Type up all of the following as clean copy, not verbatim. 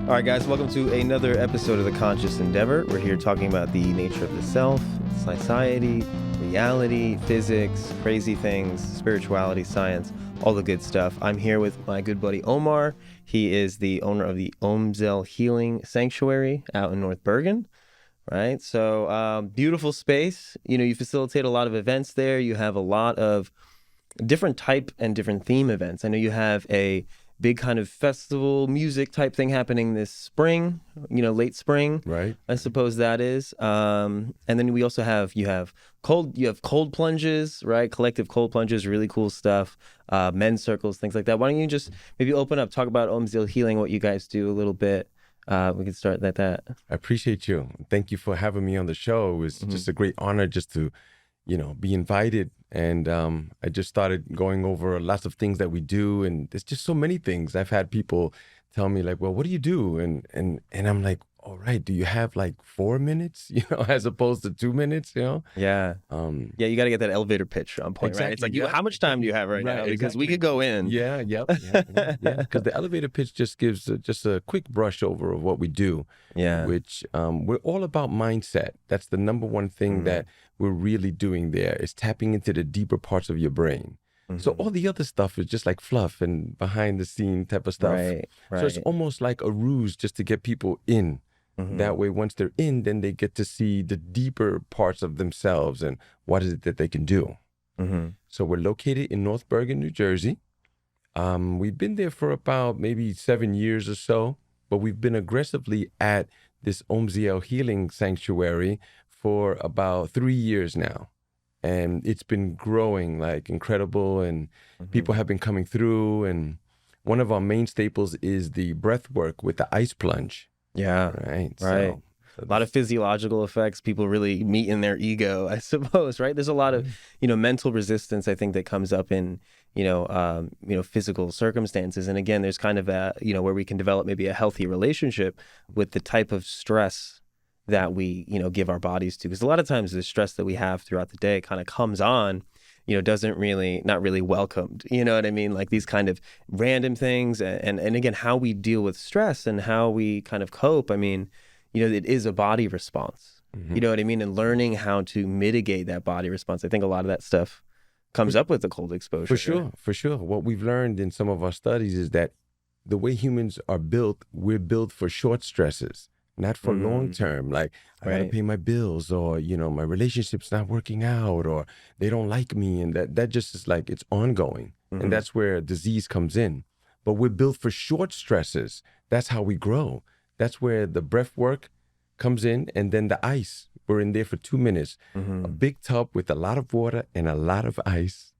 All right, guys, welcome to another episode of The Conscious Endeavor. We're here talking about the nature of the self, society, reality, physics, crazy things, spirituality, science, all the good stuff. I'm here with my good buddy Omar. He is the owner of the Omziel Healing Sanctuary out in North Bergen, right? So beautiful space. You know, you facilitate a lot of events there. You have a lot of different type and different theme events. I know you have a big kind of festival music type thing happening this spring, you know, late spring, right? I suppose that is. And then we also have, you have cold plunges, right? Collective cold plunges, really cool stuff. Men's circles, things like that. Why don't you just maybe open up, talk about Omziel Healing, what you guys do a little bit. We can start like that. I appreciate you. Thank you for having me on the show. It was just a great honor just to, you know, be invited. And I just started going over lots of things that we do. And there's just so many things. I've had people tell me like, well, what do you do? And I'm like, all right, do you have like 4 minutes, you know, as opposed to 2 minutes, you know? Yeah. Yeah, you got to get that elevator pitch on point, exactly, right? It's like, yeah. how much time do you have right now? Because we could go in. Yeah, yep, yeah. Because the elevator pitch just gives just a quick brush over of what we do. Yeah. Which we're all about mindset. That's the number one thing that we're really doing there is tapping into the deeper parts of your brain. So all the other stuff is just like fluff and behind the scene type of stuff. Right. So it's almost like a ruse just to get people in. That way, once they're in, then they get to see the deeper parts of themselves and what is it that they can do. So we're located in North Bergen, New Jersey. We've been there for about maybe 7 years or so, but we've been aggressively at this Omziel Healing Sanctuary for about 3 years now. And it's been growing like incredible, and people have been coming through. And one of our main staples is the breath work with the ice plunge. Yeah. Right. So a lot of physiological effects. People really meet in their ego, I suppose, right? There's a lot of, you know, mental resistance, I think, that comes up in, you know, physical circumstances. And again, there's kind of a, you know, where we can develop maybe a healthy relationship with the type of stress that we, you know, give our bodies to. Because a lot of times the stress that we have throughout the day kind of comes on, you know, not really welcomed, you know what I mean? Like these kind of random things and again, how we deal with stress and how we kind of cope. I mean, you know, it is a body response, you know what I mean? And learning how to mitigate that body response. I think a lot of that stuff comes up with the cold exposure. For sure. What we've learned in some of our studies is that the way humans are built, we're built for short stresses. Not for long term, like I gotta pay my bills, or you know, my relationship's not working out, or they don't like me, and that just is like it's ongoing, and that's where disease comes in. But we're built for short stresses. That's how we grow. That's where the breath work comes in, and then the ice. We're in there for 2 minutes. A big tub with a lot of water and a lot of ice.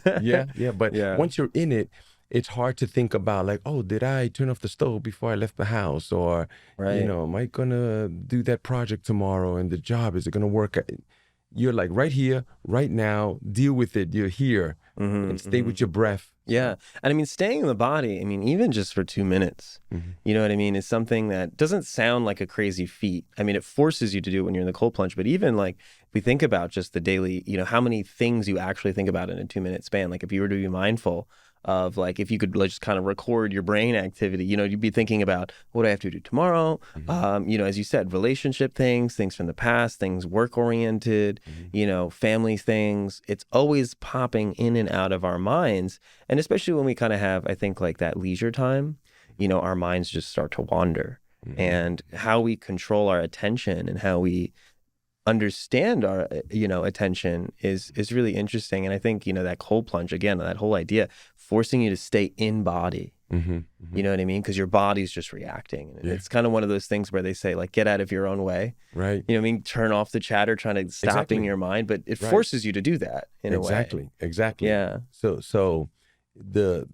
But once you're in it, it's hard to think about like, oh, did I turn off the stove before I left the house? Or, you know, am I gonna do that project tomorrow and the job, is it gonna work? You're like right here, right now, deal with it. You're here and stay with your breath. Yeah. And I mean, staying in the body, I mean, even just for 2 minutes, you know what I mean, is something that doesn't sound like a crazy feat. I mean, it forces you to do it when you're in the cold plunge, but even like, if we think about just the daily, you know, how many things you actually think about in a 2 minute span, like if you were to be mindful of like, if you could just kind of record your brain activity, you know, you'd be thinking about what do I have to do tomorrow? You know, as you said, relationship things from the past, things work oriented, you know, family things. It's always popping in and out of our minds. And especially when we kind of have, I think, like that leisure time, you know, our minds just start to wander. And how we control our attention and how we understand our, you know, attention is really interesting. And I think, you know, that cold plunge, again, that whole idea, forcing you to stay in body, you know what I mean? Because your body's just reacting. And it's kind of one of those things where they say, like, get out of your own way. Right. You know what I mean? Turn off the chatter, trying to stopping your mind, but it forces you to do that in a way. Exactly. Yeah. So the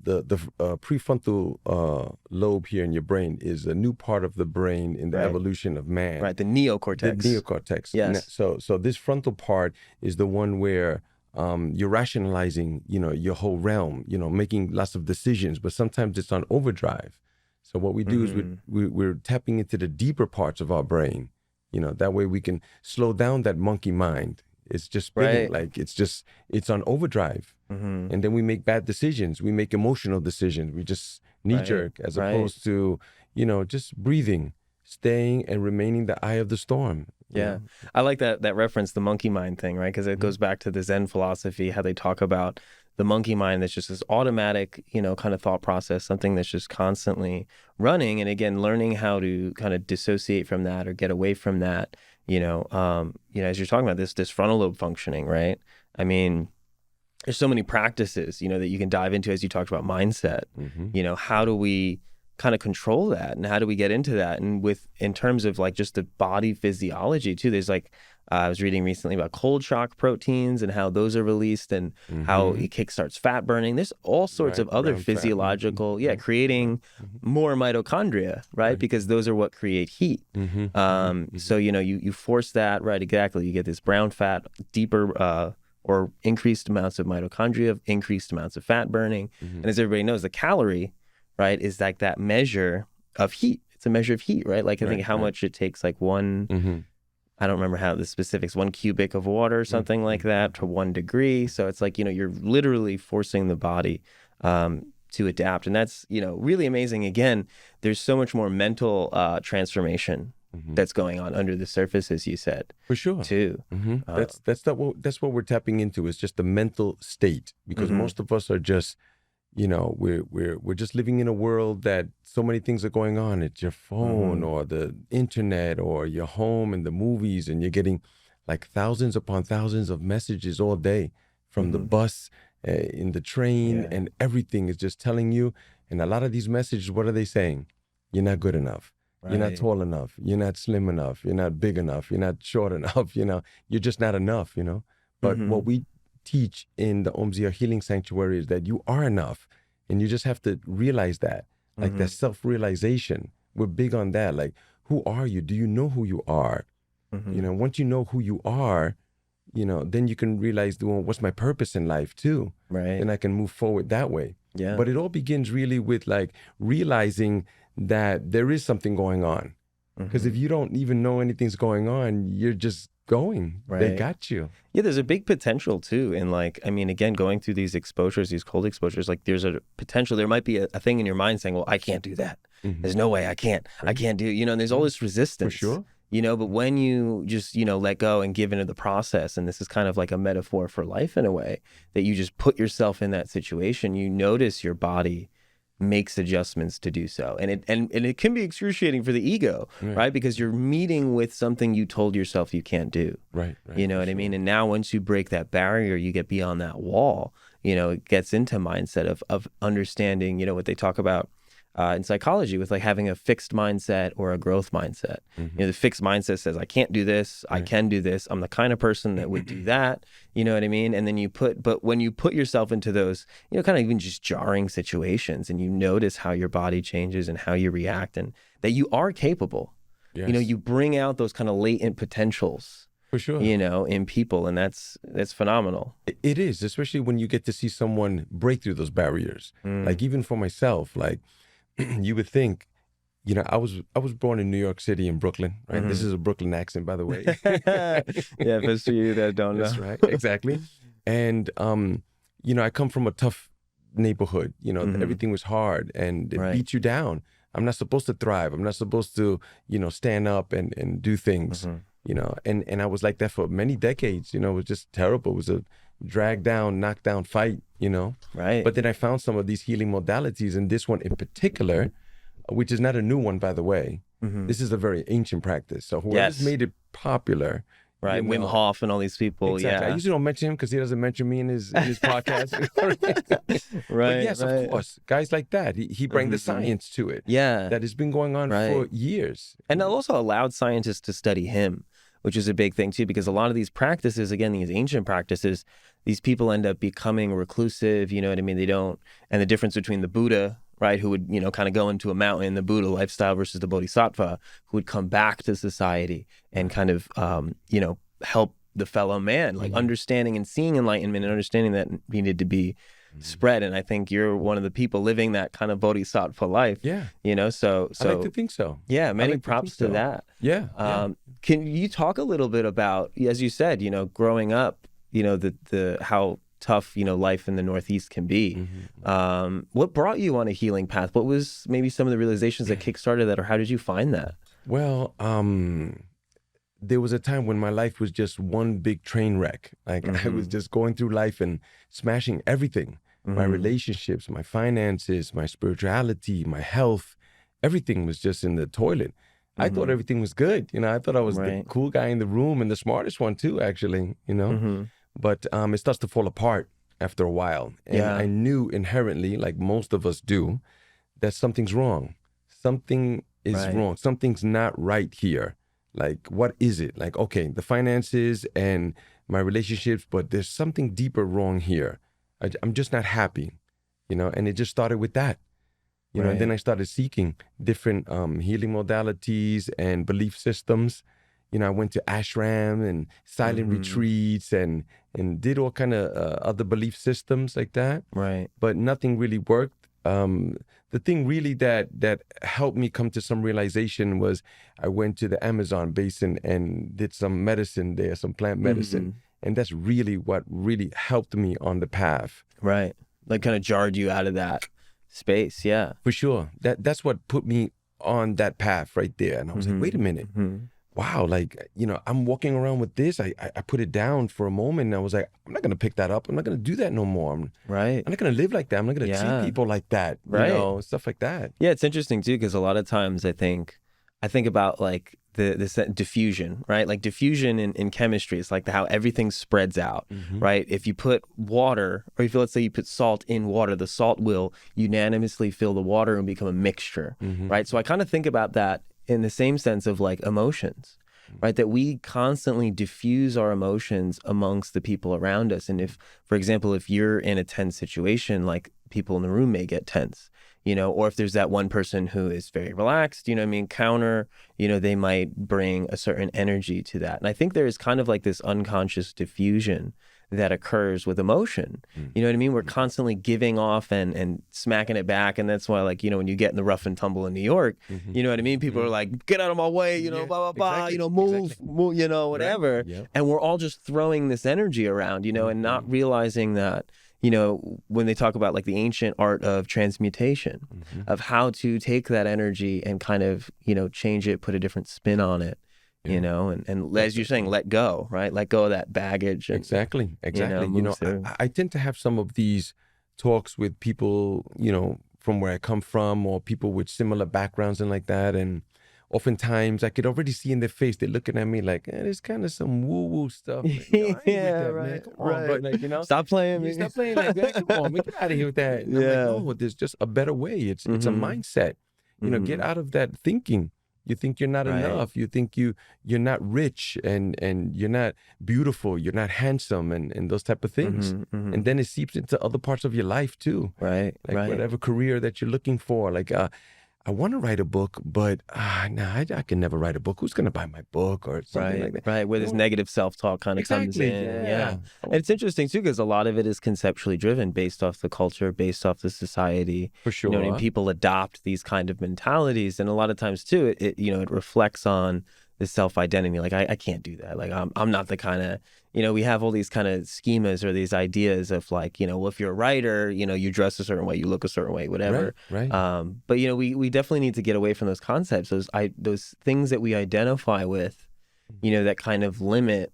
prefrontal lobe here in your brain is a new part of the brain in the evolution of man. Right, the neocortex. The neocortex. Yes. So this frontal part is the one where you're rationalizing, you know, your whole realm, you know, making lots of decisions, but sometimes it's on overdrive. So what we do is we're tapping into the deeper parts of our brain, you know, that way we can slow down that monkey mind. It's just spinning, like it's on overdrive. And then we make bad decisions. We make emotional decisions. We just knee jerk as opposed to, just breathing, staying and remaining the eye of the storm. Yeah. I like that reference, the monkey mind thing, right? Because it goes back to the Zen philosophy, how they talk about the monkey mind that's just this automatic, kind of thought process, something that's just constantly running. And again, learning how to kind of dissociate from that or get away from that, as you're talking about this frontal lobe functioning, right? I mean, there's so many practices, that you can dive into as you talked about mindset. How do we kind of control that, and how do we get into that? And in terms of like just the body physiology too, there's like I was reading recently about cold shock proteins and how those are released and how it kickstarts fat burning. There's all sorts of other physiological, creating more mitochondria, right? Because those are what create heat. So you force that, right? Exactly. You get this brown fat, deeper or increased amounts of mitochondria, increased amounts of fat burning. And as everybody knows, the calorie, right, is like that measure of heat. It's a measure of heat, right? Like I think how much it takes, like one, I don't remember how the specifics, 1 cubic of water or something like that to 1 degree. So it's like, you're literally forcing the body to adapt. And that's, really amazing. Again, there's so much more mental transformation that's going on under the surface, as you said. For sure. Too. That's what we're tapping into, is just the mental state, because most of us are just, we're just living in a world that so many things are going on. It's your phone or the internet or your home and the movies, and you're getting like thousands upon thousands of messages all day from the bus, in the train, and everything is just telling you. And a lot of these messages, what are they saying? You're not good enough. Right. You're not tall enough. You're not slim enough. You're not big enough. You're not short enough. You're just not enough, But what we teach in the Omziel Healing Sanctuary is that you are enough, and you just have to realize that, like that self-realization. We're big on that. Like, who are you? Do you know who you are? Once you know who you are, then you can realize, well, what's my purpose in life too? Right. And I can move forward that way. Yeah. But it all begins really with like realizing that there is something going on. Because if you don't even know anything's going on, you're just going. Right. They got you. Yeah, there's a big potential too in like, I mean, again, going through these exposures, these cold exposures, like there's a potential, there might be a thing in your mind saying, well, I can't do that. There's no way I can't do, and there's all this resistance. For sure. But when you just, let go and give into the process, and this is kind of like a metaphor for life in a way, that you just put yourself in that situation, you notice your body makes adjustments to do so. And it can be excruciating for the ego, right? Because you're meeting with something you told yourself you can't do. Right. You know what I mean? And now once you break that barrier, you get beyond that wall, it gets into mindset of understanding, what they talk about in psychology with like having a fixed mindset or a growth mindset. The fixed mindset says, I can't do this. I can do this. I'm the kind of person that would do that. You know what I mean? And then but when you put yourself into those, kind of even just jarring situations, and you notice how your body changes and how you react, and that you are capable, you bring out those kind of latent potentials. For sure. In people, and that's phenomenal. It is, especially when you get to see someone break through those barriers. Like even for myself, like, you would think, I was born in New York City, in Brooklyn, right? This is a Brooklyn accent, by the way. Yeah, for for you that don't know. That's right, exactly. And, I come from a tough neighborhood, everything was hard, and it beats you down. I'm not supposed to thrive. I'm not supposed to, stand up and do things, and I was like that for many decades, it was just terrible. It was a drag down, knock down fight, Right. But then I found some of these healing modalities, and this one in particular, which is not a new one, by the way. This is a very ancient practice. So whoever's made it popular. Right, Wim Hof and all these people. Exactly. I usually don't mention him because he doesn't mention me in his podcast. Right. But yes, of course, guys like that. He bring the science to it. Yeah. That has been going on for years. And it also allowed scientists to study him, which is a big thing too, because a lot of these practices, again, these ancient practices, these people end up becoming reclusive, you know what I mean? They don't, and the difference between the Buddha, right, who would, kind of go into a mountain, the Buddha lifestyle, versus the Bodhisattva, who would come back to society and kind of, help the fellow man, like understanding and seeing enlightenment and understanding that needed to be spread. And I think you're one of the people living that kind of Bodhisattva life. Yeah. So I like to think so. Yeah, many props to that. Yeah. Can you talk a little bit about, as you said, growing up, how tough, life in the Northeast can be. What brought you on a healing path? What was maybe some of the realizations that kickstarted that, or how did you find that? Well, there was a time when my life was just one big train wreck. Like I was just going through life and smashing everything. My relationships, my finances, my spirituality, my health, everything was just in the toilet. I thought everything was good. I thought I was the cool guy in the room and the smartest one too, actually, But it starts to fall apart after a while. And I knew inherently, like most of us do, that something's wrong. Something is wrong. Something's not right here. Like, what is it? Like, okay, the finances and my relationships, but there's something deeper wrong here. I'm just not happy, and it just started with that. And then I started seeking different healing modalities and belief systems. I went to ashram and silent retreats and did all kind of other belief systems like that. Right. But nothing really worked. The thing really that helped me come to some realization was I went to the Amazon basin and did some medicine there, some plant medicine. And that's really what really helped me on the path. Right. Like kind of jarred you out of that space. Yeah. For sure. That's what put me on that path right there. And I was like, wait a minute. Wow. Like, I'm walking around with this. I put it down for a moment and I was like, I'm not going to pick that up. I'm not going to do that no more. I'm not going to live like that. I'm not going to treat people like that. Stuff like that. Yeah. It's interesting too, because a lot of times I think about like this diffusion, right? Like diffusion in chemistry, it's like how everything spreads out, right? If you put water, or if let's say you put salt in water, the salt will unanimously fill the water and become a mixture, right? So I kind of think about that in the same sense of like emotions, right? That we constantly diffuse our emotions amongst the people around us. And if, for example, if you're in a tense situation, like people in the room may get tense, or if there's that one person who is very relaxed, counter, they might bring a certain energy to that. And I think there is kind of like this unconscious diffusion that occurs with emotion. You know what I mean? We're constantly giving off and smacking it back. And that's why, like, when you get in the rough and tumble in New York, you know what I mean? People are like, get out of my way, blah, blah, blah, move, whatever. Right. Yep. And we're all just throwing this energy around, and not realizing that, when they talk about like the ancient art of transmutation, of how to take that energy and kind of, change it, put a different spin on it. And as you're saying, let go, right? Let go of that baggage. And, exactly. I tend to have some of these talks with people, from where I come from, or people with similar backgrounds and like that. And oftentimes I could already see in their face, they're looking at me like, there's kind of some woo-woo stuff. Like, I ain't with that, man. Come on, bro. Like, stop playing me. Stop playing like that. Come on, we get out of here with that. And I'm like, no, there's just a better way. It's a mindset. Get out of that thinking. You think you're not enough. You think you're not rich and you're not beautiful. You're not handsome and those type of things. And then it seeps into other parts of your life too. Right. Like whatever career that you're looking for. Like I want to write a book, but I can never write a book. Who's going to buy my book or something like that? Right, where this negative self-talk kind of comes in. Yeah. And it's interesting too, because a lot of it is conceptually driven, based off the culture, based off the society. For sure. And people adopt these kind of mentalities. And a lot of times too, it reflects on the self-identity. Like, I can't do that. Like, I'm not the kind of, we have all these kind of schemas or these ideas of like, well, if you're a writer, you dress a certain way, you look a certain way, whatever. Right. But, we definitely need to get away from those concepts, those things that we identify with, that kind of limit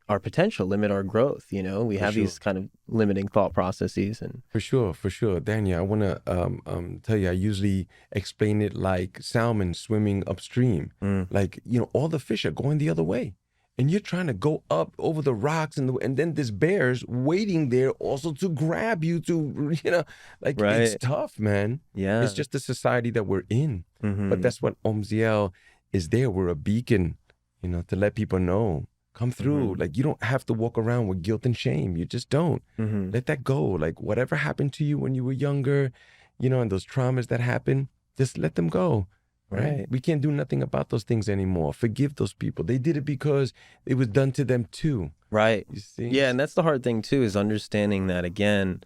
our potential, limit our growth. We have these kind of limiting thought processes. And For sure. Daniel, I want to tell you, I usually explain it like salmon swimming upstream. Like, all the fish are going the other way. And you're trying to go up over the rocks, and then this bear's waiting there also to grab you to, It's tough, man. Yeah. It's just the society that we're in. But that's what Omziel is there. We're a beacon, to let people know. Come through. Like, you don't have to walk around with guilt and shame. You just don't. Let that go. Like, whatever happened to you when you were younger, and those traumas that happened, just let them go. Right. We can't do nothing about those things anymore. Forgive those people. They did it because it was done to them too. Right. You see? Yeah. And that's the hard thing too, is understanding that, again,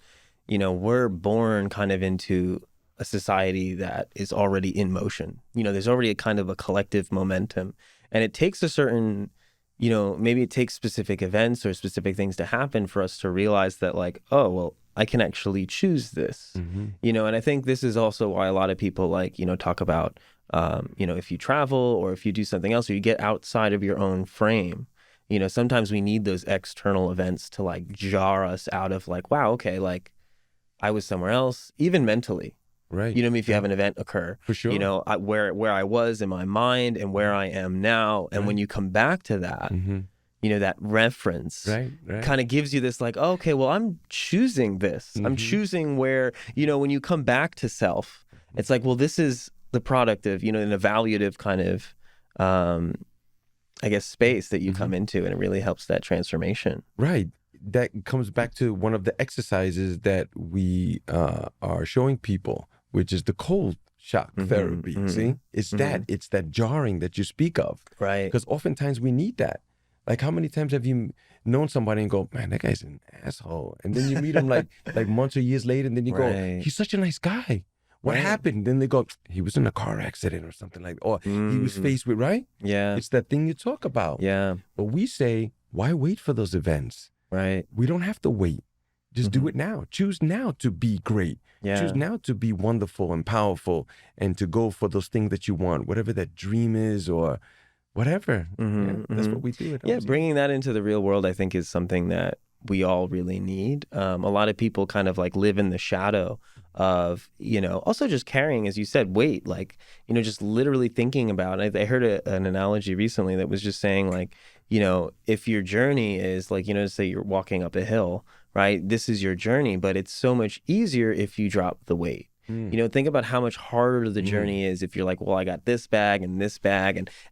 we're born kind of into a society that is already in motion. There's already a kind of a collective momentum, and it takes a certain maybe it takes specific events or specific things to happen for us to realize that like, oh, well, I can actually choose this, and I think this is also why a lot of people like, talk about, if you travel or if you do something else or you get outside of your own frame, sometimes we need those external events to like jar us out of like, wow, okay, like I was somewhere else, even mentally. Right. If you have an event occur, for sure, where I was in my mind and where I am now. And when you come back to that, that reference kind of gives you this like, oh, okay, well, I'm choosing this. I'm choosing where, when you come back to self, it's like, well, this is the product of, an evaluative kind of, I guess, space that you come into, and it really helps that transformation. Right. That comes back to one of the exercises that we are showing people, which is the cold shock therapy. See, it's that jarring that you speak of. Right. Because oftentimes we need that. Like, how many times have you known somebody and go, man, that guy's an asshole, and then you meet him like months or years later, and then you go, he's such a nice guy. What happened? Then they go, he was in a car accident or something like that. Or he was faced with, Yeah. It's that thing you talk about. Yeah. But we say, why wait for those events? Right. We don't have to wait. Just do it now. Choose now to be great. Yeah. Choose now to be wonderful and powerful and to go for those things that you want, whatever that dream is or whatever. That's what we do. Bringing that into the real world, I think, is something that we all really need. A lot of people kind of like live in the shadow of, also just carrying, as you said, weight, like, just literally thinking about it. I heard an analogy recently that was just saying like, if your journey is like, say you're walking up a hill, right? This is your journey, but it's so much easier if you drop the weight. Think about how much harder the journey is if you're like, well, I got this bag and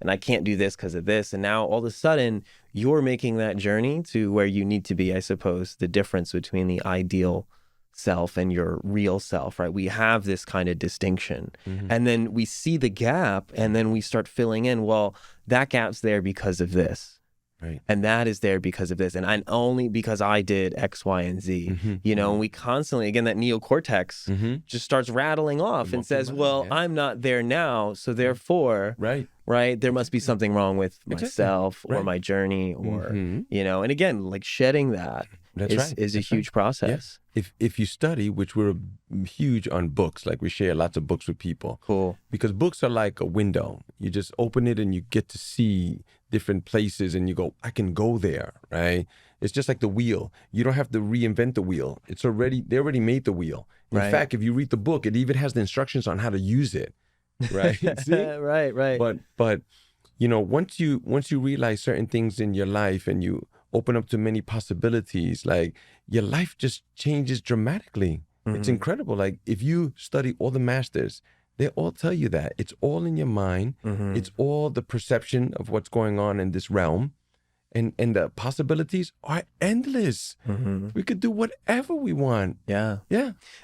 I can't do this because of this. And now all of a sudden you're making that journey to where you need to be, I suppose, the difference between the ideal self and your real self, right? We have this kind of distinction. And then we see the gap and then we start filling in, well, that gap's there because of this. Right. And that is there because of this. And only because I did X, Y, and Z, and we constantly, again, that neocortex just starts rattling off and says, well, I'm not there now. So therefore, there must be something wrong with myself or my journey or, and again, like shedding that is a huge process. Yeah. If you study, which we're huge on books, like we share lots of books with people. Cool. Because books are like a window. You just open it and you get to see different places and you go, I can go there, right? It's just like the wheel. You don't have to reinvent the wheel. They already made the wheel. In fact, if you read the book, it even has the instructions on how to use it, right? See? Right. But once you realize certain things in your life and you open up to many possibilities, like your life just changes dramatically. It's incredible. Like if you study all the masters, they all tell you that it's all in your mind. It's all the perception of what's going on in this realm. And the possibilities are endless. We could do whatever we want. Yeah.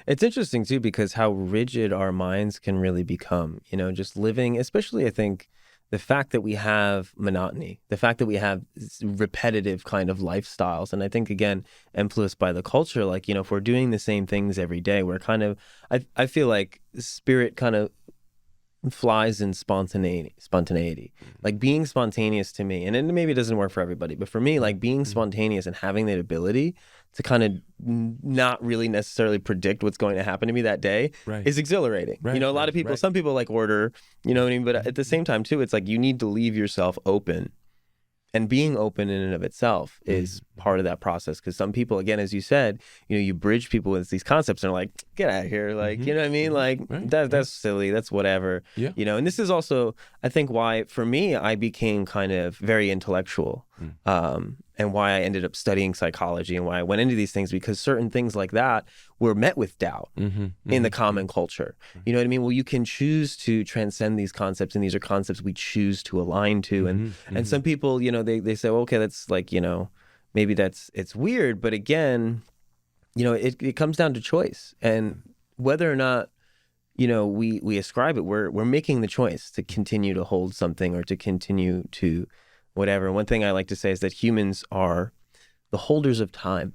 It's interesting too, because how rigid our minds can really become, just living, especially I think the fact that we have monotony, the fact that we have repetitive kind of lifestyles. And I think, again, influenced by the culture, like, if we're doing the same things every day, we're kind of, I feel like spirit kind of flies in spontaneity. Like being spontaneous to me, and maybe it doesn't work for everybody, but for me, like being spontaneous and having that ability to kind of not really necessarily predict what's going to happen to me that day is exhilarating. A lot of people, some people like order, what I mean? But at the same time too, it's like you need to leave yourself open. And being open in and of itself is part of that process. Because some people, again, as you said, you bridge people with these concepts and they're like, get out of here. Like, you know what I mean? Like, that's silly. That's whatever. Yeah. And this is also, I think, why, for me, I became kind of very intellectual. And why I ended up studying psychology and why I went into these things, because certain things like that were met with doubt in the common culture. You know what I mean? Well, you can choose to transcend these concepts, and these are concepts we choose to align to. And some people, they say, well, okay, that's like, maybe it's weird. But again, it comes down to choice. And whether or not, we ascribe it, we're making the choice to continue to hold something or to continue to whatever. One thing I like to say is that humans are the holders of time.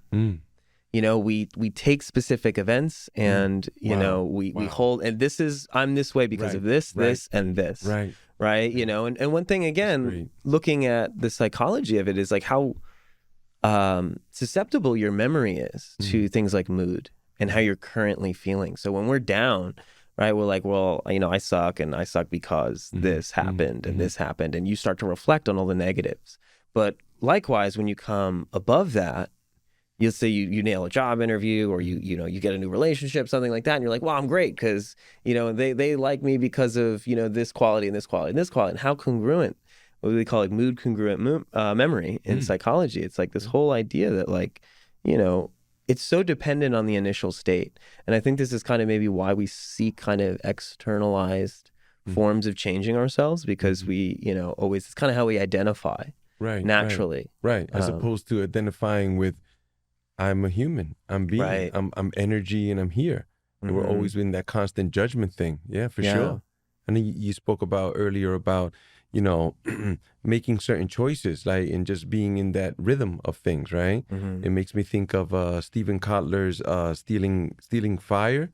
We take specific events and, we hold, and I'm this way because of this, and this. right? You know, and one thing again, looking at the psychology of it is like how susceptible your memory is to things like mood and how you're currently feeling. So when we're down, right, we're like, well, you know, I suck because this happened and this happened, and you start to reflect on all the negatives. But likewise, when you come above that, you'll say you nail a job interview, or you know, you get a new relationship, something like that, and you're like, well, I'm great because, you know, they like me because of, you know, this quality and this quality and this quality. And how congruent, what do they call it, mood congruent memory in psychology. It's like this whole idea that, like, you know, it's so dependent on the initial state. And I think this is kind of maybe why we seek kind of externalized forms of changing ourselves, because we, you know, always, it's kind of how we identify naturally. Right. As opposed to identifying with, I'm a human, I'm being, I'm energy, and I'm here. And we're always in that constant judgment thing. Yeah, for sure. And then you spoke about earlier about, you know, making certain choices, like, and just being in that rhythm of things, right? It makes me think of Stephen Kotler's Stealing Fire,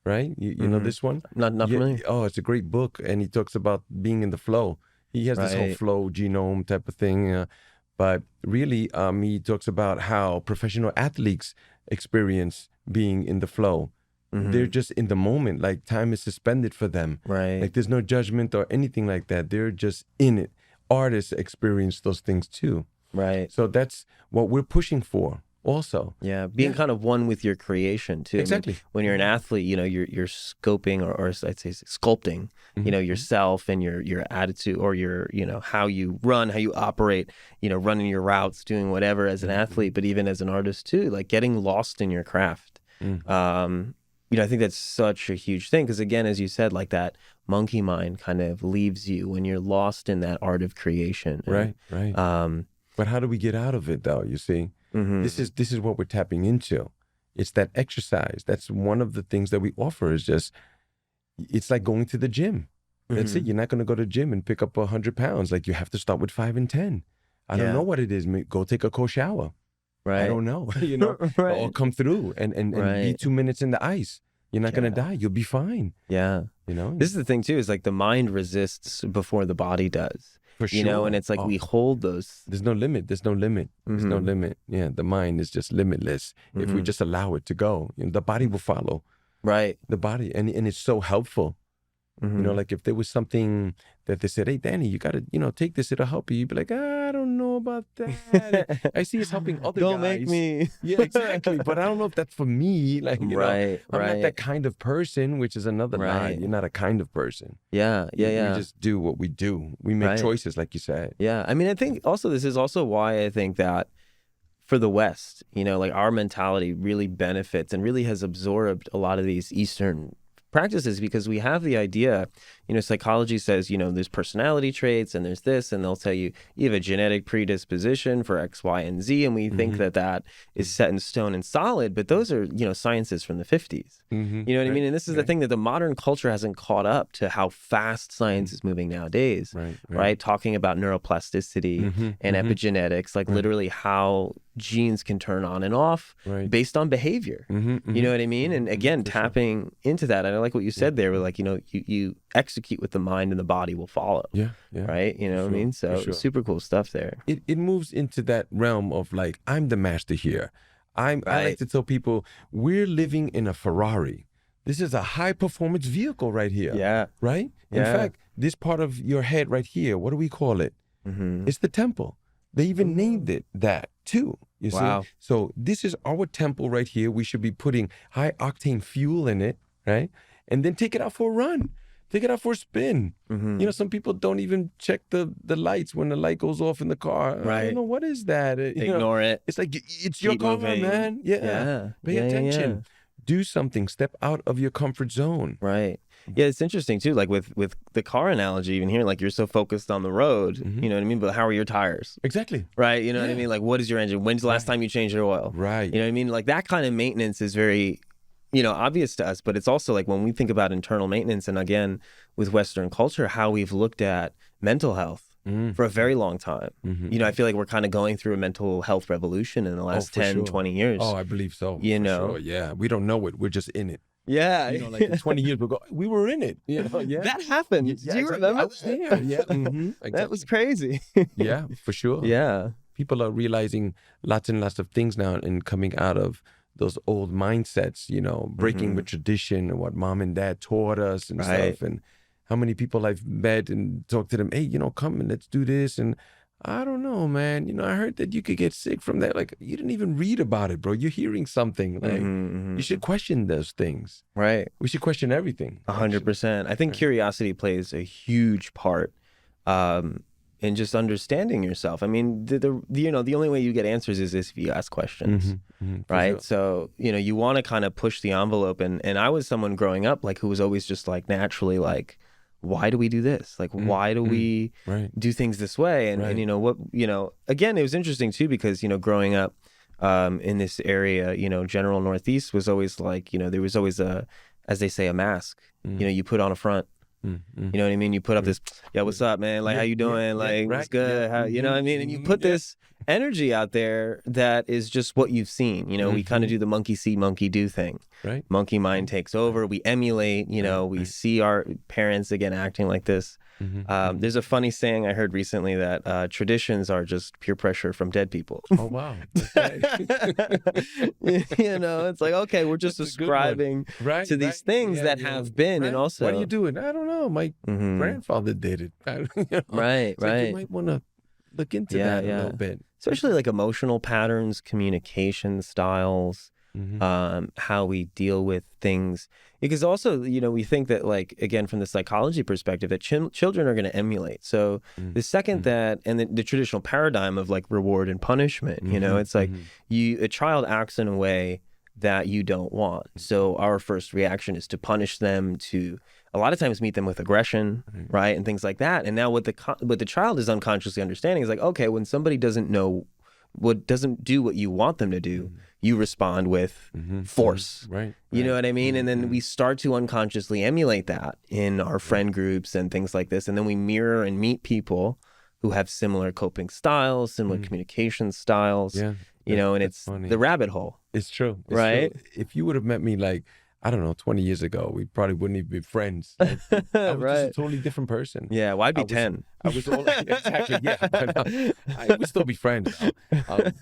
right? You know this one? Not familiar. Oh, it's a great book, and he talks about being in the flow. He has this whole flow genome type of thing, but really, he talks about how professional athletes experience being in the flow. They're just in the moment, like time is suspended for them. Right. Like there's no judgment or anything like that. They're just in it. Artists experience those things too. Right. So that's what we're pushing for also. Yeah. Being kind of one with your creation too. Exactly. I mean, when you're an athlete, you know, you're scoping or I'd say sculpting, you know, yourself and your attitude, or your, you know, how you run, how you operate, you know, running your routes, doing whatever as an athlete, but even as an artist too, like getting lost in your craft. You know, I think that's such a huge thing, because again, as you said, like that monkey mind kind of leaves you when you're lost in that art of creation. Right. But how do we get out of it though? You see, this is what we're tapping into. It's that exercise. That's one of the things that we offer, is just, it's like going to the gym. That's it. You're not going to go to the gym and pick up 100 pounds. Like, you have to start with 5 and 10. I don't know what it is. Go take a cold shower. Right. I don't know, you know, or come through and be 2 minutes in the ice. You're not going to die. You'll be fine. Yeah. You know, this is the thing too, is like the mind resists before the body does. For sure. You know, and it's like we hold those. There's no limit. There's no limit. There's no limit. Yeah. The mind is just limitless. If we just allow it to go, you know, the body will follow. Right. The body. And it's so helpful. You know, like if there was something that they said, hey, Danny, you got to, you know, take this, it'll help you. You'd be like, I don't know about that. I see it's helping other guys. Don't make me. Yeah, exactly. But I don't know if that's for me. Like, you know, I'm not that kind of person, which is another lie. You're not a kind of person. Yeah. We just do what we do. We make choices, like you said. Yeah. I mean, I think also this is also why I think that for the West, you know, like our mentality really benefits and really has absorbed a lot of these Eastern practices, because we have the idea, you know, psychology says, you know, there's personality traits and there's this, and they'll tell you you have a genetic predisposition for X, Y, and Z, and we think that is set in stone and solid, but those are, you know, sciences from the 50s. You know what I mean? And this is the thing, that the modern culture hasn't caught up to how fast science is moving nowadays, right? Talking about neuroplasticity and epigenetics, like literally how genes can turn on and off based on behavior. You know what I mean? And again, tapping into that. And I like what you said there, with like, you know, you execute with the mind and the body will follow. Right? You know what I mean? So super cool stuff there. It moves into that realm of like, I'm the master here. I like to tell people, we're living in a Ferrari. This is a high performance vehicle right here. Yeah. Right? In fact, this part of your head right here, what do we call it? It's the temple. They even named it that too. You see? So this is our temple right here. We should be putting high octane fuel in it, right? And then take it out for a run. Take it out for a spin. You know, some people don't even check the lights when the light goes off in the car. I don't know, what is that? Ignore it. It's like, it's your car, man. Pay attention. Do something. Step out of your comfort zone. Yeah, it's interesting too, like with the car analogy even here, like you're so focused on the road, you know what I mean? But how are your tires? Exactly. Right? You know what I mean? Like, what is your engine? When's the last time you changed your oil? You know what I mean? Like that kind of maintenance is very, you know, obvious to us, but it's also like when we think about internal maintenance, and again, with Western culture, how we've looked at mental health for a very long time. You know, I feel like we're kind of going through a mental health revolution in the last 10, 20 years. Oh, I believe so. You know? Sure. Yeah. We don't know it. We're just in it. Yeah. Like 20 years ago, we were in it. Yeah. That happened. Do you exactly. remember I was there. Yeah. Exactly. That was crazy. Yeah, for sure. Yeah. People are realizing lots and lots of things now and coming out of those old mindsets, breaking with tradition and what mom and dad taught us and stuff. And how many people I've met and talked to them, hey, come and let's do this. And I don't know, man. I heard that you could get sick from that. Like, you didn't even read about it, bro. You're hearing something. Like, you should question those things. Right. We should question everything. 100%. I think curiosity plays a huge part in just understanding yourself. I mean, the only way you get answers is if you ask questions, right? Sure. So, you want to kind of push the envelope. And I was someone growing up, like, who was always just like naturally like, why do we do this? Like, why do we do things this way? And, again, it was interesting too, because, growing up in this area, general Northeast was always like, there was always as they say, a mask, you put on a front. You know what I mean? You put up this, yeah, what's up, man? Like, how you doing? Like, what's good? How, you know what I mean? And you put this energy out there that is just what you've seen. We kind of do the monkey see, monkey do thing. Right. Monkey mind takes over. We emulate, we see our parents again acting like this. There's a funny saying I heard recently that traditions are just peer pressure from dead people. Oh, wow. It's like, okay, we're just ascribing to these things that have been. And also, what are you doing? I don't know. My grandfather did it. Right. You might want to look into that a little bit. Especially like emotional patterns, communication styles, how we deal with things. Because also, we think that, like, again, from the psychology perspective, that children are going to emulate. So the second that, and the traditional paradigm of like reward and punishment, it's like a child acts in a way that you don't want. So our first reaction is to punish them, to a lot of times meet them with aggression, right? And things like that. And now what the child is unconsciously understanding is like, okay, when somebody doesn't do what you want them to do, you respond with force. Right. You know what I mean? And then we start to unconsciously emulate that in our friend groups and things like this. And then we mirror and meet people who have similar coping styles, similar communication styles, and it's funny. The rabbit hole. It's true. Right? True. If you would have met me like, I don't know, 20 years ago, we probably wouldn't even be friends. I was just a totally different person. Yeah, well, I'd be 10. I was all, exactly, yeah. I would still be friends.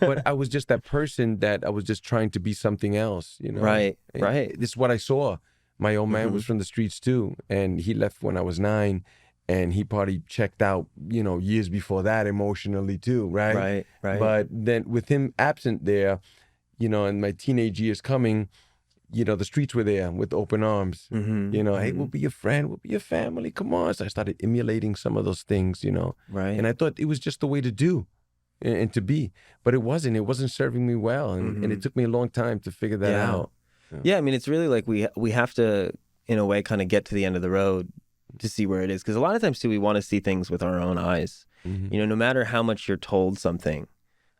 But I was just that person that I was just trying to be something else, Right. This is what I saw. My old man was from the streets too, and he left when I was 9, and he probably checked out, years before that emotionally too, right? Right. But then with him absent there, and my teenage years coming, the streets were there with open arms, hey, we'll be your friend, we'll be your family, come on. So I started emulating some of those things, Right. And I thought it was just the way to do and to be, but it wasn't serving me well. And it took me a long time to figure that out. Yeah. I mean, it's really like we have to, in a way, kind of get to the end of the road to see where it is. Because a lot of times too, we want to see things with our own eyes, no matter how much you're told something.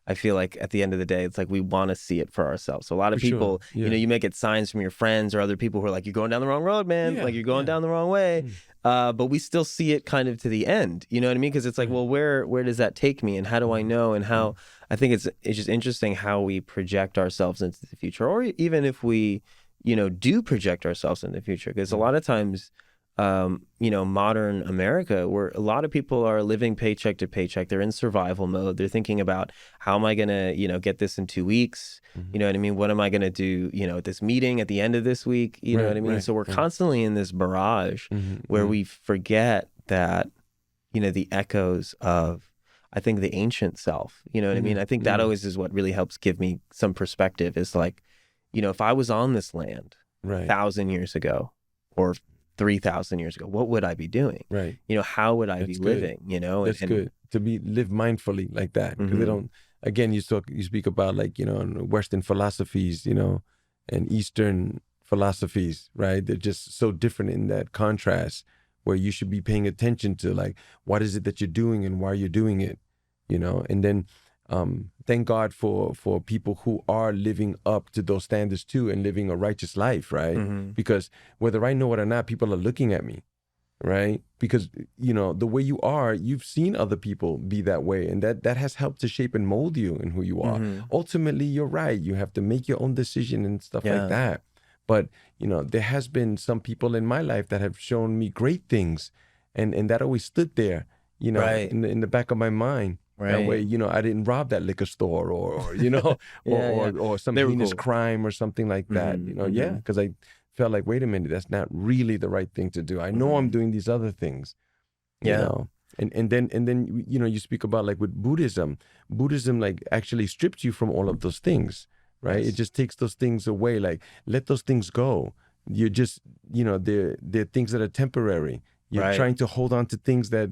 I feel like at the end of the day, it's like we want to see it for ourselves. So a lot of people, you may get signs from your friends or other people who are like, you're going down the wrong road, man. Like you're going down the wrong way. But we still see it kind of to the end. You know what I mean? Because it's like, well, where does that take me? And how do I know? And how I think it's just interesting how we project ourselves into the future, or even if we, do project ourselves into the future. Because a lot of times, modern America, where a lot of people are living paycheck to paycheck. They're in survival mode. They're thinking about, how am I going to, get this in 2 weeks? You know what I mean? What am I going to do, at this meeting at the end of this week? You know what I mean? So we're constantly in this barrage where we forget that, the echoes of, I think, the ancient self. You know what I mean? I think that always is what really helps give me some perspective, is like, if I was on this land 1,000 years ago or 3,000 years ago, what would I be doing? Right. How would I be living? That's good to live mindfully like that, because they don't. Again, you speak about like Western philosophies, and Eastern philosophies, right? They're just so different in that contrast, where you should be paying attention to like, what is it that you're doing and why you're doing it, and then. Thank God for people who are living up to those standards too, and living a righteous life, right? Because whether I know it or not, people are looking at me, right? Because, the way you are, you've seen other people be that way, and that has helped to shape and mold you and who you are. Ultimately, you're right. You have to make your own decision and stuff like that. But, there has been some people in my life that have shown me great things. And that always stood there, Right. in the back of my mind. Right. That way, I didn't rob that liquor store or or some heinous crime or something like that. Yeah, because I felt like, wait a minute, that's not really the right thing to do. I know I'm doing these other things. And then you speak about like with Buddhism like actually strips you from all of those things, right? It just takes those things away. Like, let those things go. You're just they're things that are temporary. You're trying to hold on to things that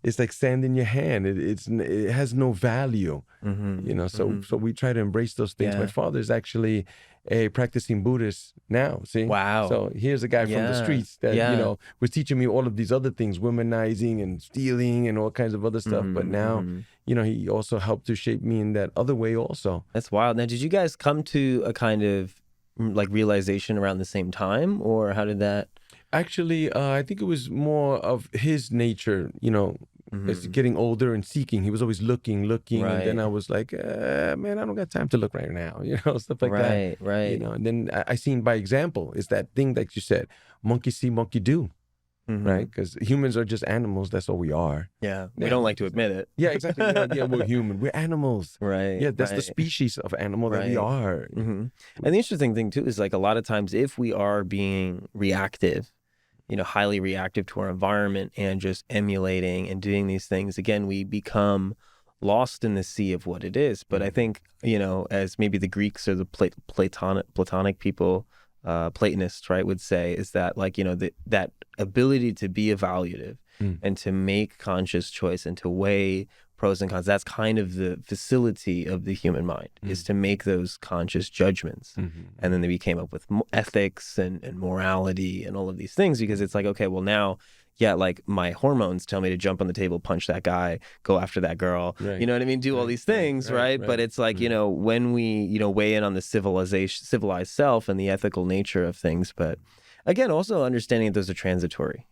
it's like sand in your hand. It has no value, So we try to embrace those things. My father is actually a practicing Buddhist now. See, wow. So here's a guy from the streets that was teaching me all of these other things, womanizing and stealing and all kinds of other stuff. But now, he also helped to shape me in that other way also. That's wild. Now, did you guys come to a kind of like realization around the same time, or how did that? Actually, I think it was more of his nature, as getting older and seeking. He was always looking. And then I was like, man, I don't got time to look right now, stuff like that. Right. And then I seen by example is that thing that you said, monkey see, monkey do. Right? Because humans are just animals. That's all we are. Yeah. We don't like to admit it. Yeah, exactly. We're human. We're animals. Right. Yeah, that's the species of animal that we are. And the interesting thing, too, is like a lot of times if we are being reactive, highly reactive to our environment and just emulating and doing these things, again, we become lost in the sea of what it is. But I think, as maybe the Greeks or the Platonic people, Platonists, right, would say, is that like, that ability to be evaluative and to make conscious choice and to weigh pros and cons, that's kind of the facility of the human mind, is to make those conscious judgments. And then they came up with ethics and morality and all of these things, because it's like, okay, well now, like my hormones tell me to jump on the table, punch that guy, go after that girl, you know what I mean? Do all these things, right? But it's like, when we, weigh in on the civilized self and the ethical nature of things, but again, also understanding that those are transitory,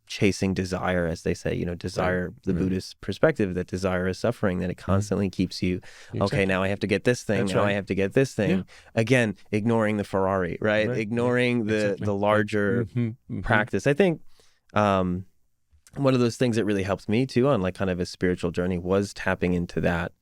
chasing desire, as they say, desire, the Buddhist perspective, that desire is suffering, that it constantly keeps you, okay, now I have to get this thing, I have to get this thing. Again, ignoring the Ferrari, right? Ignoring the larger practice. I think one of those things that really helped me too on like kind of a spiritual journey was tapping into that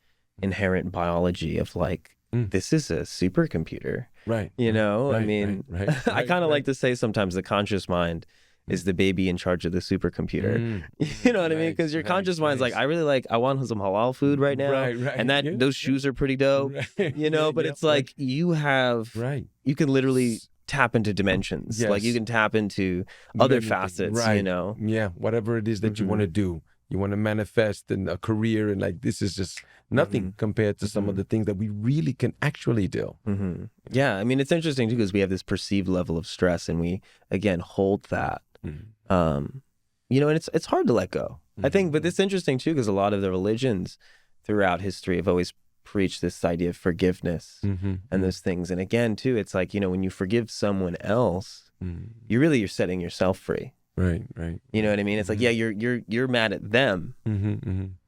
inherent biology of like, this is a supercomputer. Right. I mean, I kind of like to say sometimes the conscious mind is the baby in charge of the supercomputer. You know what I mean? Because your conscious mind's like, I want some halal food right now. And those shoes are pretty dope, but it's like you can literally tap into dimensions. Like you can tap into other facets, Yeah, whatever it is that you want to do. You want to manifest in a career, and like this is just nothing compared to some of the things that we really can actually do. Yeah, I mean, it's interesting too, because we have this perceived level of stress, and we again hold that. And it's hard to let go. I think, but it's interesting too, because a lot of the religions throughout history have always preached this idea of forgiveness and those things. And again, too, it's like, when you forgive someone else, you're setting yourself free. Right. You know what I mean? It's like, you're mad at them,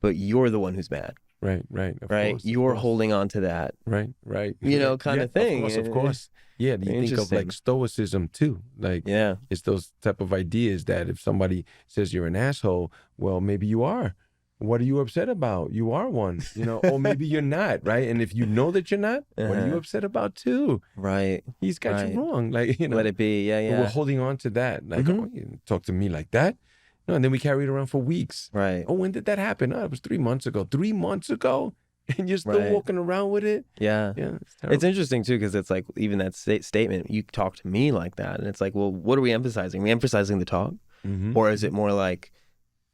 but you're the one who's mad. Right. Of course, you're holding on to that. Right. Kind of thing. Of course. Yeah. You think of like Stoicism too. Like, it's those type of ideas that if somebody says you're an asshole, well, maybe you are. What are you upset about? You are one, or maybe you're not, right? And if you know that you're not, what are you upset about too? Right. He's got you wrong. Like, let it be. Yeah. But we're holding on to that. Like, oh, you didn't talk to me like that. No, and then we carry it around for weeks. Right. Oh, when did that happen? Oh, it was 3 months ago. 3 months ago? And you're still walking around with it? Yeah. It's interesting too, because it's like, even that statement, you talk to me like that. And it's like, well, what are we emphasizing? Are we emphasizing the talk? Or is it more like,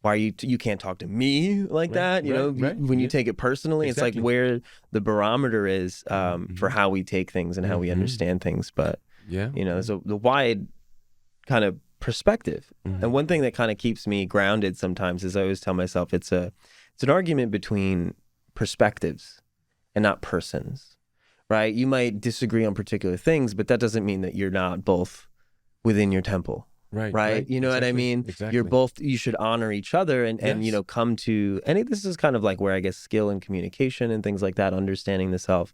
why are you can't talk to me like that, when you take it personally. It's like where the barometer is for how we take things and how we understand things. But there's the wide kind of perspective. And one thing that kind of keeps me grounded sometimes is I always tell myself it's an argument between perspectives and not persons, right? You might disagree on particular things, but that doesn't mean that you're not both within your temple. Right. You know what I mean? Exactly. You should honor each other and come to, and this is kind of like where I guess skill and communication and things like that, understanding the self,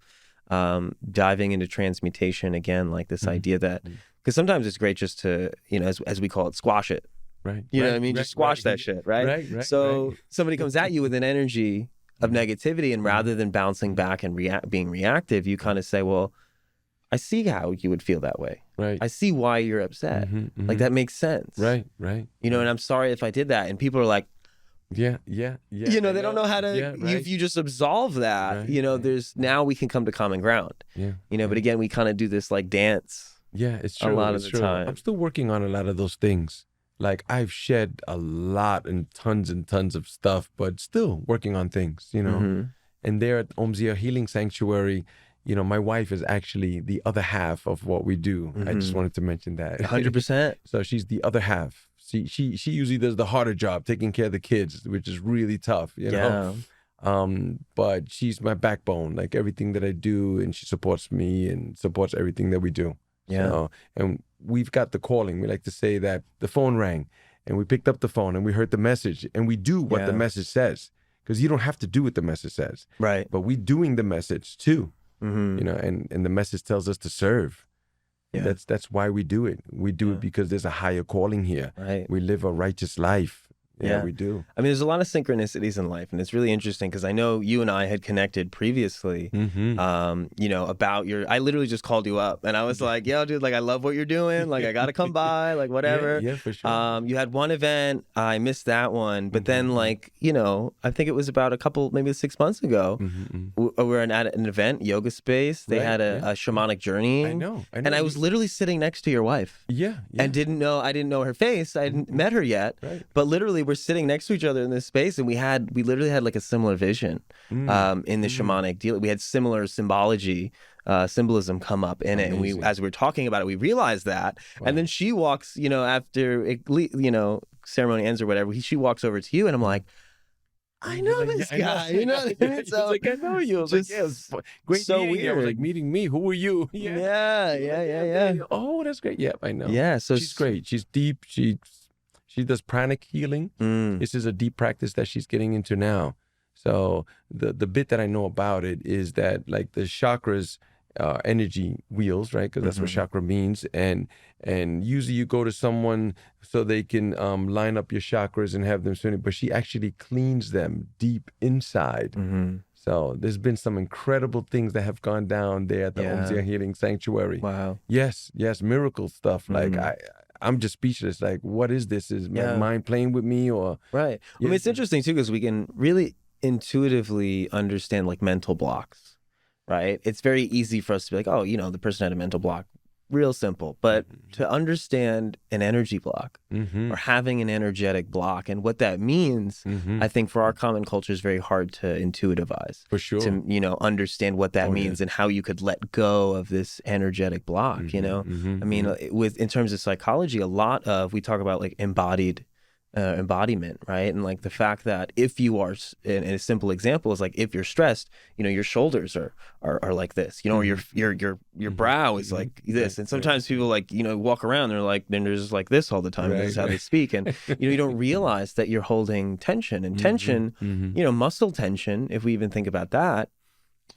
diving into transmutation again, like this idea that, because sometimes it's great just to, you know, as we call it, squash it. Right. You know what I mean? Just squash that shit, right? So somebody comes at you with an energy of negativity, and rather than bouncing back and being reactive, you kind of say, well, I see how you would feel that way. Right. I see why you're upset. Like, that makes sense. Right. You know, and I'm sorry if I did that. And people are like, yeah. You know, they don't know how to, if you just absolve that, you know, now we can come to common ground. Yeah. You know, but again, we kind of do this like dance. Yeah, it's true. A lot of the time. I'm still working on a lot of those things. Like, I've shed a lot and tons of stuff, but still working on things, you know. And there at Omziel Healing Sanctuary, you know, my wife is actually the other half of what we do. I just wanted to mention that. 100%. So she's the other half. She usually does the harder job, taking care of the kids, which is really tough, you know. But she's my backbone, like everything that I do, and she supports me and supports everything that we do. Yeah. So, and we've got the calling. We like to say that the phone rang and we picked up the phone and we heard the message, and we do what the message says, because you don't have to do what the message says. Right. But we doing the message too, you know, and the message tells us to serve. Yeah. That's why we do it. We do it because there's a higher calling here. Right. We live a righteous life. Yeah, we do. I mean, there's a lot of synchronicities in life, and it's really interesting because I know you and I had connected previously, you know, about I literally just called you up and I was like, yo, dude, like, I love what you're doing. Like, I got to come by, like, whatever. Yeah, for sure. You had one event, I missed that one, but then, like, you know, I think it was about maybe 6 months ago, we were at an event, yoga space. They had a shamanic journey. I know. And I was literally sitting next to your wife. Yeah. And I didn't know her face. I hadn't met her yet. Right. But literally, we're sitting next to each other in this space, and we literally had like a similar vision in the shamanic deal. We had similar symbolism come up in it, and as we were talking about it, we realized that. And then she walks, you know, after you know, ceremony ends or whatever, she walks over to you, and I'm like, I know this guy. You know what I mean? So, like, I know you. I was like, yeah, it was great. So weird. I was like, meeting me. Who are you? Yeah. Oh, that's great. Yep, I know. Yeah. So she's great. She's deep. She does pranic healing. This is a deep practice that she's getting into now. So the bit that I know about it is that, like, the chakras, energy wheels, right? Because that's what chakra means. And usually you go to someone so they can line up your chakras and have them spinning, but she actually cleans them deep inside. So there's been some incredible things that have gone down there at the Omziel Healing Sanctuary. Wow. Yes, miracle stuff. Like, I'm just speechless. Like, what is this? Is my mind playing with me, or? Right. I mean, it's interesting too, because we can really intuitively understand like mental blocks, right? It's very easy for us to be like, oh, you know, the person had a mental block. Real simple. But to understand an energy block or having an energetic block and what that means, I think for our common culture is very hard to intuitivize. For sure. To, you know, understand what that means and how you could let go of this energetic block, you know? I mean, in terms of psychology, we talk about like embodiment, right? And like the fact that if you are, and a simple example is like, if you're stressed, you know, your shoulders are like this, you know, or your brow is like this. And sometimes people, like, you know, walk around, they're just like this all the time. This is how they speak. And, you know, you don't realize that you're holding tension, and tension, you know, muscle tension, if we even think about that,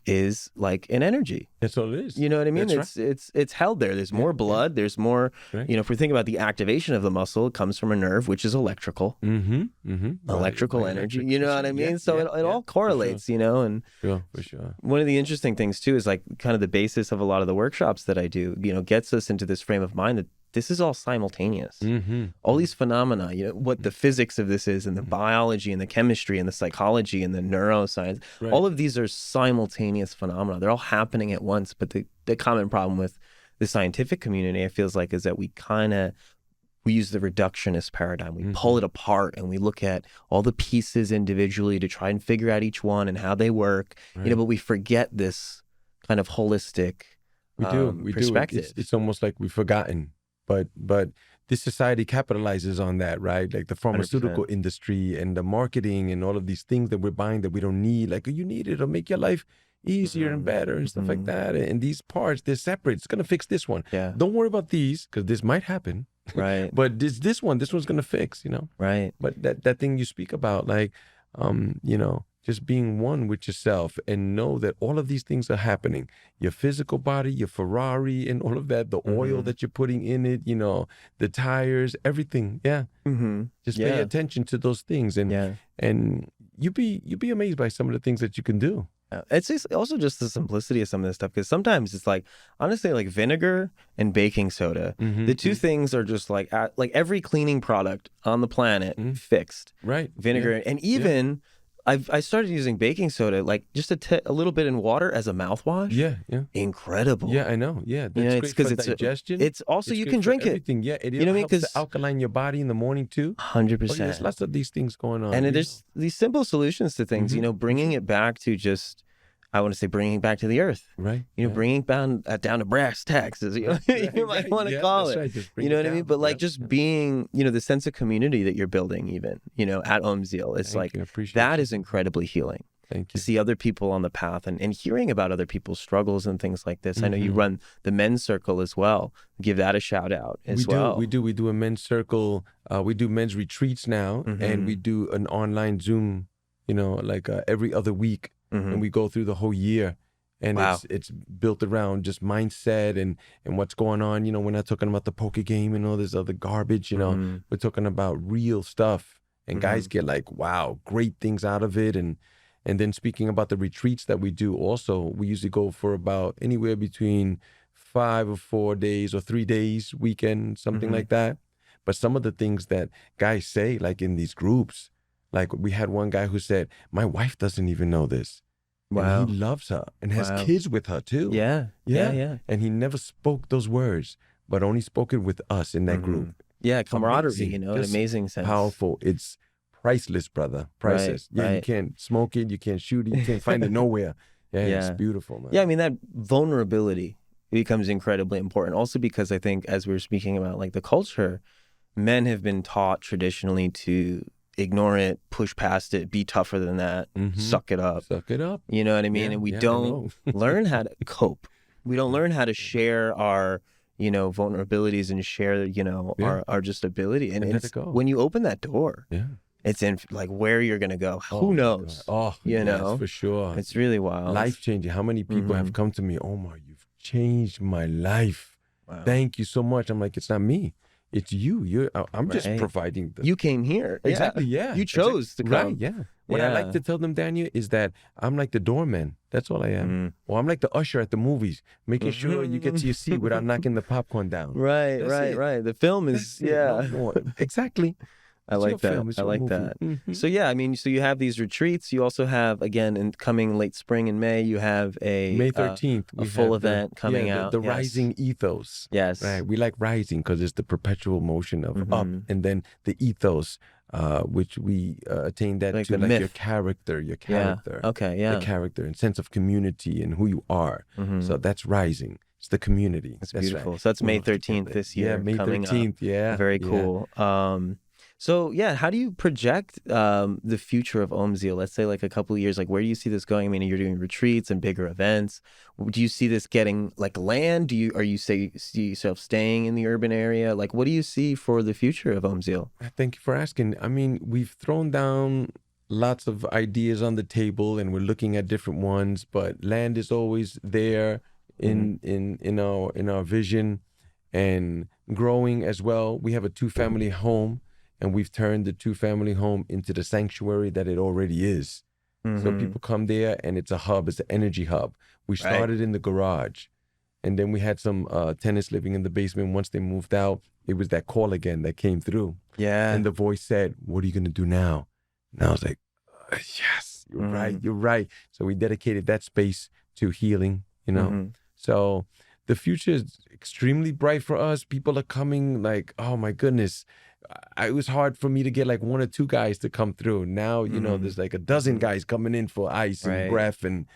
is like an energy. That's all it is. You know what I mean? That's It's held there. There's more blood. There's more, you know, if we think about the activation of the muscle, it comes from a nerve, which is electrical. Electrical energy. You know what I mean? So it all correlates, you know, and for sure. One of the interesting things too is like kind of the basis of a lot of the workshops that I do, you know, gets us into this frame of mind that this is all simultaneous. All these phenomena, you know, what the physics of this is, and the biology and the chemistry and the psychology and the neuroscience, all of these are simultaneous phenomena. They're all happening at once. But the common problem with the scientific community, it feels like, is that we use the reductionist paradigm. We pull it apart and we look at all the pieces individually to try and figure out each one and how they work, you know, but we forget this kind of holistic perspective. It's almost like we've forgotten. But this society capitalizes on that, right? Like the pharmaceutical 100%. Industry and the marketing and all of these things that we're buying that we don't need. Like, you need it to make your life easier and better and stuff like that. And these parts, they're separate. It's going to fix this one. Yeah. Don't worry about these, because this might happen. Right. But this one's going to fix, you know? Right. But that thing you speak about, like, you know, just being one with yourself, and know that all of these things are happening. Your physical body, your Ferrari and all of that, the oil that you're putting in it, you know, the tires, everything. Yeah. Just pay attention to those things, and you'd be amazed by some of the things that you can do. It's also just the simplicity of some of this stuff, because sometimes it's like, honestly, like vinegar and baking soda, the two things are just like every cleaning product on the planet fixed. Right. Vinegar and even I started using baking soda, like just a little bit in water as a mouthwash. Yeah. Incredible. Yeah, I know. Yeah, that's great for digestion. It's also you can drink everything. Yeah, it helps to alkaline your body in the morning too. 100%. There's lots of these things going on. And there's these simple solutions to things. You know, bringing it back to just, I want to say, bringing it back to the earth. Right. You know, bringing it down to brass tacks, you know, you might want to call it. Right. You know what I mean? But like just being, you know, the sense of community that you're building, even, you know, at Omziel, it's like that is incredibly healing. Thank you. To see other people on the path and hearing about other people's struggles and things like this. I know you run the men's circle as well. Give that a shout out as well. We do a men's circle. We do men's retreats now, and we do an online Zoom, you know, like every other week. And we go through the whole year, and it's built around just mindset and what's going on. You know, we're not talking about the poker game and all this other garbage, you know, we're talking about real stuff, and guys get like, wow, great things out of it. And then speaking about the retreats that we do also, we usually go for about anywhere between 5 or 4 days or 3 days, weekend, something like that. But some of the things that guys say, like in these groups, like we had one guy who said, my wife doesn't even know this. Wow. And he loves her and has kids with her too. Yeah. And he never spoke those words, but only spoke it with us in that group. Yeah, camaraderie, Amazing. you know, an amazing sense. Powerful. It's priceless, brother. Priceless. You can't smoke it, you can't shoot it, you can't find it nowhere. It's beautiful, man. Yeah, I mean, that vulnerability becomes incredibly important. Also because I think, as we were speaking about like the culture, men have been taught traditionally to ignore it, push past it, be tougher than that, suck it up. Suck it up. You know what I mean? And we don't learn how to cope. We don't learn how to share our, you know, vulnerabilities and share, you know, our just ability. And it's, when you open that door, it's in like where you're going to go. Who knows? You know, for sure. It's really wild. Life changing. How many people have come to me, Omar, you've changed my life. Wow. Thank you so much. I'm like, it's not me. It's you. I'm just providing. You came here. Exactly. You chose to come. Right. Yeah. What I like to tell them, Daniel, is that I'm like the doorman. That's all I am. Or I'm like the usher at the movies, making sure you get to your seat without knocking the popcorn down. Right. The film is exactly. I like that. I like that. So yeah, I mean, so you have these retreats. You also have, again, in coming late spring and May, you have a May 13th, a full event coming out. The rising ethos. Yes. Right. We like rising because it's the perpetual motion of up, and then the ethos, which we attain that like to, like myth. your character. Yeah. Okay. Yeah. Your character and sense of community and who you are. So that's rising. It's the community. That's beautiful. Right. So that's May 13th this year. Yeah, May 13th. Up. Yeah. Very cool. So yeah, how do you project the future of Omziel? Let's say like a couple of years, like where do you see this going? I mean, you're doing retreats and bigger events. Do you see this getting like land? See yourself staying in the urban area? Like what do you see for the future of Omziel? Thank you for asking. I mean, we've thrown down lots of ideas on the table and we're looking at different ones, but land is always there in our vision and growing as well. We have a 2-family home. And we've turned the 2-family home into the sanctuary that it already is. So people come there and it's a hub, it's an energy hub. We started in the garage. And then we had some tenants living in the basement. Once they moved out, it was that call again that came through. Yeah. And the voice said, what are you going to do now? And I was like, yes, you're right. So we dedicated that space to healing, you know. So the future is extremely bright for us. People are coming like, oh my goodness. It was hard for me to get like 1 or 2 guys to come through. Now, you know, there's like a dozen guys coming in for ice and breath. And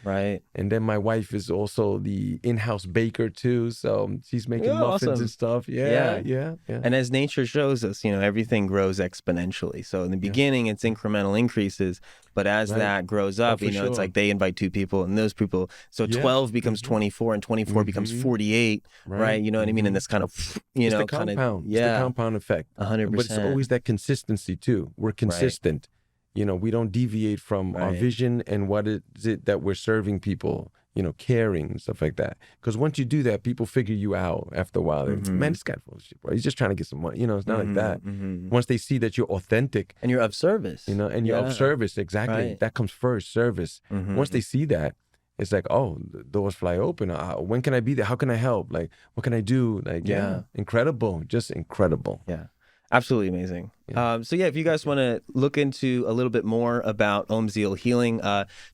then my wife is also the in-house baker too. So she's making muffins and stuff. Yeah. And as nature shows us, you know, everything grows exponentially. So in the beginning, it's incremental increases. But as that grows up, you know, it's like they invite 2 people and those people. So 12 becomes 24 and 24 becomes 48, right? You know what I mean? And this kind of, you know, kind of, it's the compound effect. 100%. But it's always that consistency too. We're consistent. we don't deviate from our vision and what is it that we're serving people, caring and stuff like that. Because once you do that, people figure you out after a while. Man, this guy full of shit, bro. He's just trying to get some money. It's not like that. Once they see that you're authentic. And you're of service. And you're of service, exactly. That comes first, service. Once they see that, it's like, oh, the doors fly open. When can I be there? How can I help? Like, what can I do? Like, incredible. Just incredible. Yeah. Absolutely amazing. So if you guys want to look into a little bit more about Omziel Healing,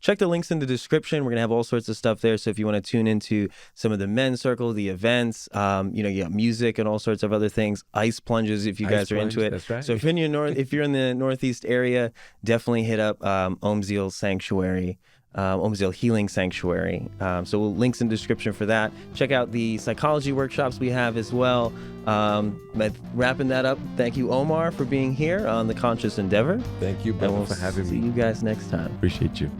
check the links in the description. We're going to have all sorts of stuff there. So if you want to tune into some of the men's circle, the events, you got music and all sorts of other things, ice plunges if you guys are into it. That's right. So if you're in the Northeast area, definitely hit up Omziel Sanctuary. Omziel Healing Sanctuary. So links in the description for that. Check out the psychology workshops we have as well. Wrapping that up, thank you, Omar, for being here on The Conscious Endeavor. Thank you, brother, for having me. See you guys next time. Appreciate you.